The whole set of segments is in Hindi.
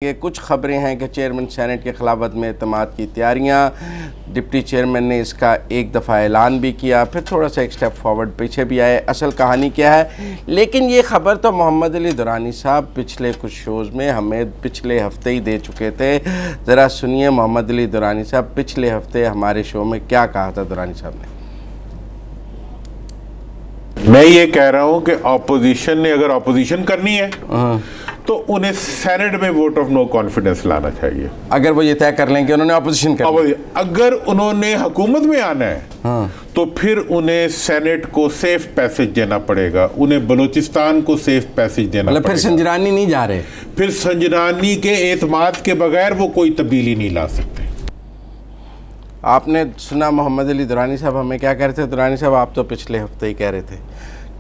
ये कुछ खबरें हैं कि चेयरमैन सेनेट के खिलाफ अदम एतमाद की तैयारियां, डिप्टी चेयरमैन ने इसका एक दफ़ा ऐलान भी किया, फिर थोड़ा सा एक स्टेप फॉरवर्ड पीछे भी आए। असल कहानी क्या है, लेकिन ये खबर तो मोहम्मद अली दुरानी साहब पिछले कुछ शोज़ में हमें पिछले हफ्ते ही दे चुके थे। ज़रा सुनिए मोहम्मद अली दुरानी साहब पिछले हफ्ते हमारे शो में क्या कहा था दुरानी साहब ने। मैं ये कह रहा हूं कि ऑपोजिशन ने अगर ऑपोजिशन करनी है तो उन्हें सेनेट में वोट ऑफ नो कॉन्फिडेंस लाना चाहिए। अगर वो ये तय कर लें कि उन्होंने ऑपोजिशन करनी, अगर उन्होंने हुकूमत में आना है तो फिर उन्हें सेनेट को सेफ पैसेज देना पड़ेगा, उन्हें बलूचिस्तान को सेफ पैसेज देना पड़ेगा। फिर संजरानी नहीं जा रहे, फिर संजरानी के एतमाद के बगैर वो कोई तब्दीली नहीं ला सकते। आपने सुना मोहम्मद अली दुरानी साहब हमें क्या कह रहे थे। दुरानी साहब आप तो पिछले हफ्ते ही कह रहे थे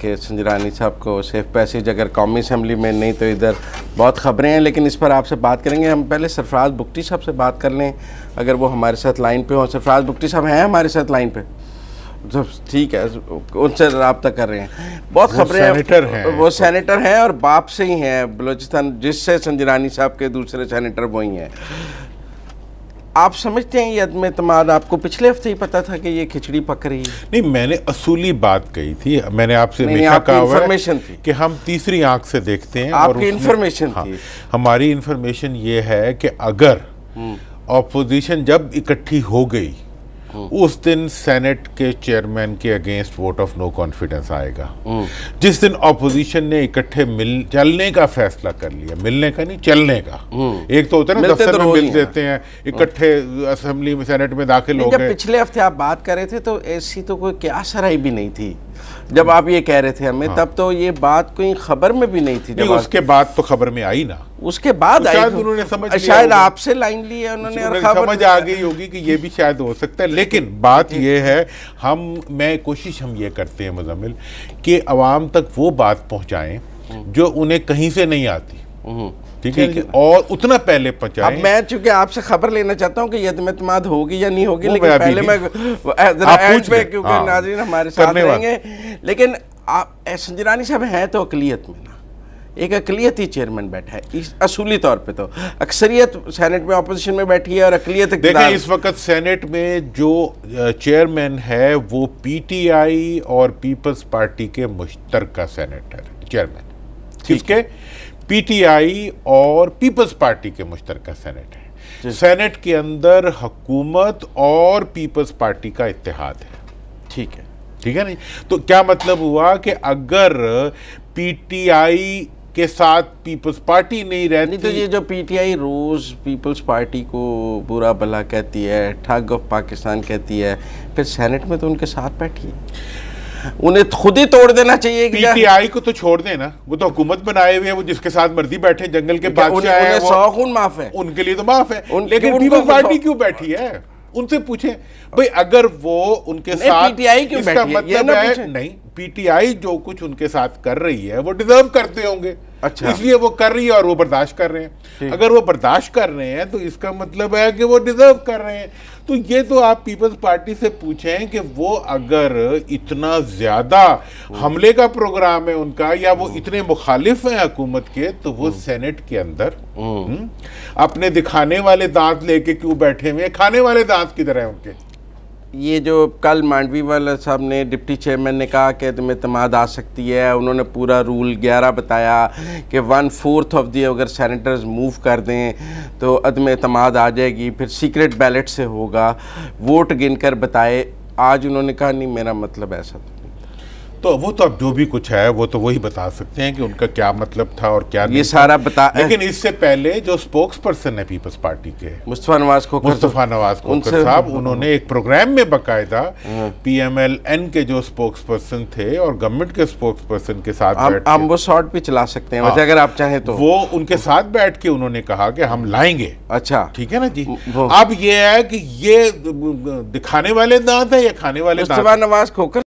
कि संजरानी साहब को सेफ पैसेज अगर कौमी असम्बली में नहीं तो इधर बहुत ख़बरें हैं, लेकिन इस पर आपसे बात करेंगे। हम पहले सरफराज बुगटी साहब से बात कर लें, अगर वो हमारे साथ लाइन पे हो। सरफराज बुगटी साहब हैं हमारे साथ लाइन पे? तो ठीक है, उनसे रब्ता कर रहे हैं। बहुत खबरें हैं, वो सेनेटर हैं और बाप से ही हैं बलूचिस्तान, जिससे संजरानी साहब के दूसरे सेनेटर वही हैं। आप समझते हैं ये अदम एतमाद, आपको पिछले हफ्ते ही पता था कि ये खिचड़ी पक रही है? नहीं, मैंने असूली बात कही थी। मैंने आपसे हमेशा कहा हुआ है कि हम तीसरी आंख से देखते हैं। आपकी इन्फॉर्मेशन थी। हमारी इन्फॉर्मेशन ये है कि अगर ऑपोजिशन जब इकट्ठी हो गई उस दिन सेनेट के चेयरमैन के against vote of no confidence आएगा। जिस दिन ऑपोजिशन ने इकट्ठे चलने का फैसला कर लिया, मिलने का नहीं, चलने का। एक तो होता है ना, दफ्तर में मिल देते हैं, इकट्ठे असेंबली में सेनेट में दाखिल हो गए। पिछले हफ्ते आप बात कर रहे थे तो ऐसी तो कोई क्या सराई भी नहीं थी जब आप ये कह रहे थे हमें। तब तो ये बात कोई खबर में भी नहीं थी। जब उसके बाद तो खबर में आई ना, उसके बाद तो शायद उन्होंने समझ लिया, शायद आपसे लाइन ली है उन्होंने और समझ आ गई होगी कि ये भी शायद हो सकता है। लेकिन बात ये है, कोशिश हम ये करते हैं मुजम्मिल कि अवाम तक वो बात पहुंचाएं जो उन्हें कहीं से नहीं आती, ठीक है, और उतना पहले पहुंचाएं। अब मैं चूंकि आपसे खबर लेना चाहता हूँ कि ये अदम एतमाद होगी या नहीं होगी, लेकिन पहले मैं क्योंकि नाज़रीन हमारे साथ रहेंगे। लेकिन संजरानी साहब हैं तो अकलियत में ना, एक अकलियती चेयरमैन बैठा है असूली तौर पे। तो अक्सरियत सेनेट में ऑपोजिशन में बैठी है और अकलियत देखिए, इस वक्त सेनेट में जो चेयरमैन है वो पीटीआई और पीपल्स पार्टी के मुश्तरका सेनेटर चेयरमैन। किसके? पीटीआई और पीपल्स पार्टी के मुश्तरका सेनेट है। सेनेट के अंदर हुकूमत और पीपल्स पार्टी का इत्तेहाद है। ठीक है, ठीक है नहीं? तो क्या मतलब हुआ कि अगर पीटीआई के साथ पीपल्स पार्टी नहीं रहती, तो ये जो पीटीआई रोज पीपल्स पार्टी को बुरा भला कहती है, ठग ऑफ पाकिस्तान कहती है, फिर सेनेट में तो उनके साथ बैठी है। उन्हें खुद ही तोड़ देना चाहिए। पीटीआई को तो छोड़ देना, वो तो हुकूमत बनाए हुए हैं, वो जिसके साथ मर्जी बैठे, जंगल के बादशाह हैं, 100 खून माफ है, उनके लिए तो माफ है। लेकिन पीपल्स पार्टी क्यों बैठी है? उनसे पूछें भाई, अगर वो उनके साथ, पीटीआई क्यों इसका बैठी मतलब है नहीं, पीटीआई जो कुछ उनके साथ कर रही है वो डिजर्व करते होंगे। अच्छा, इसलिए वो कर रही है और वो बर्दाश्त कर रहे हैं। अगर वो बर्दाश्त कर रहे हैं तो इसका मतलब है कि वो डिजर्व कर रहे हैं। तो ये तो आप पीपल्स पार्टी से पूछें कि वो अगर इतना ज्यादा हमले का प्रोग्राम है उनका, या वो इतने मुखालिफ हैं हुकूमत के, तो वो सेनेट के अंदर अपने दिखाने वाले दांत लेके क्यों बैठे हुए? खाने वाले दांत किधर है उनके? ये जो कल मांडवी वाला साहब ने, डिप्टी चेयरमैन ने कहा कि अदम एतमाद आ सकती है, उन्होंने पूरा रूल 11 बताया कि 1/4 ऑफ दी अगर सेनेटर्स मूव कर दें तो अदम एतमाद आ जाएगी, फिर सीक्रेट बैलेट से होगा, वोट गिनकर बताए। आज उन्होंने कहा नहीं, मेरा मतलब ऐसा था। तो वो तो अब जो भी कुछ है वो तो वही बता सकते हैं कि उनका क्या मतलब था और क्या नहीं, ये सारा बता। लेकिन इससे पहले जो स्पोक्स पर्सन है पीपल्स पार्टी के, मुस्तफा नवाज खोखर साहब, उन्होंने एक प्रोग्राम में बाकायदा पीएमएलएन के जो स्पोक्स पर्सन थे और गवर्नमेंट के स्पोक्स पर्सन के साथ हम वो शॉर्ट भी चला सकते हैं वैसे अगर आप चाहें तो। वो उनके साथ बैठ के उन्होंने कहा कि हम लाएंगे। अच्छा, ठीक है ना जी। अब ये है कि ये दिखाने वाले दांत है या खाने वाले दांत? मुस्तफा नवाज खोखर